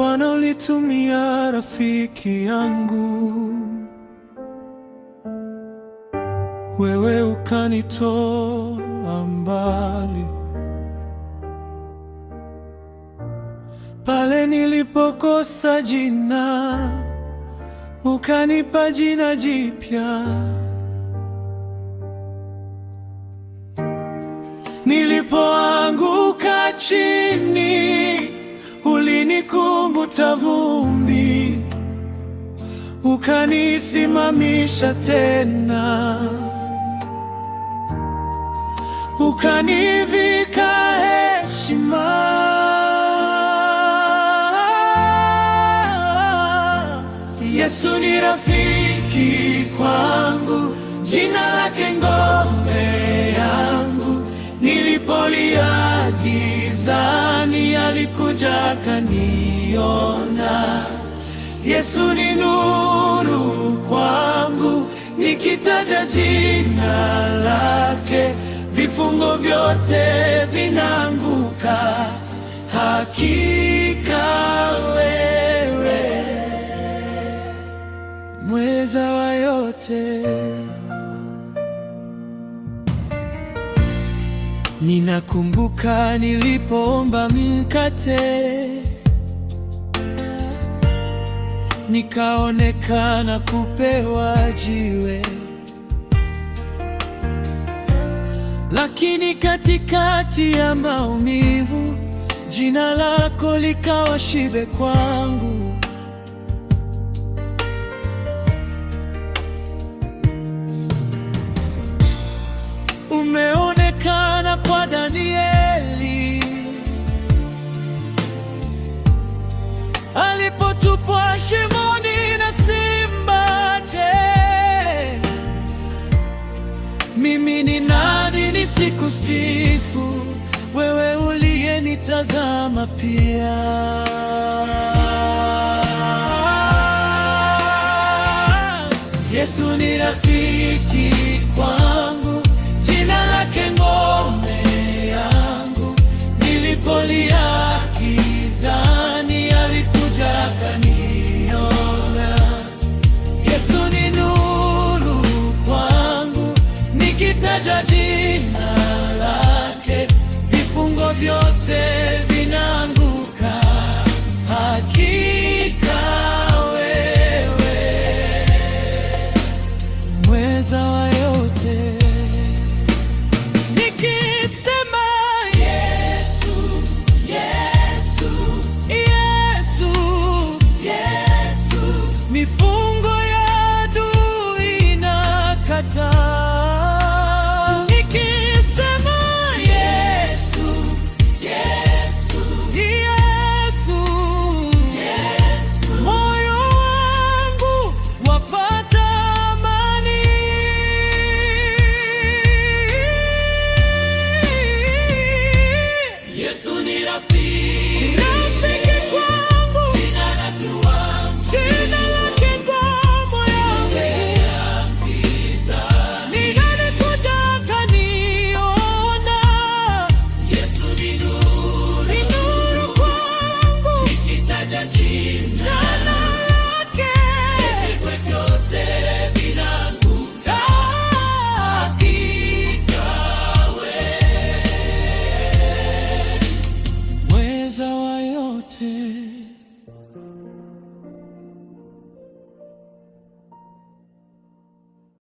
Bwana ulitumia rafiki yangu, wewe ukanitoa mbali. Pale nilipokosa jina, ukanipa jina jipya. Nilipoanguka chini, ulinikunguta vumbi, ukanisimamisha tena, ukanivika heshima. Yesu ni rafiki kwangu, jina lake ngome yangu. Nilipolia gizani, alikuja akaniona. Yesu ni nuru kwangu, nikitaja jina lake, vifungo vyote vinaanguka. Hakika wewe mweza wa yote. Ninakumbuka nilipoomba mkate, nikaonekana kupewa jiwe, lakini katikati ya maumivu, jina lako likawa shibe kwangu. Umeonekana kwa Danieli alipotupwa shimoni na simba. Je, mimi ni nani nisikusifu, wewe uliyenitazama pia? Yesu ni rafiki kwangu, jina lake ngome yangu. Nilipolia gizani, alikuja akaniona. Yesu ni nuru kwangu, nikitaja jina lake, vifungo vyote vinaanguka. Hakika wewe mweza wa yote. Nikisema Yesu, Yesu, Yesu, Yesu, mifungo ya adui inakataa. Nikisema Yesu, Yesu, Yesu, Yesu, moyo wangu wapata amani. Yesu ni rafiki.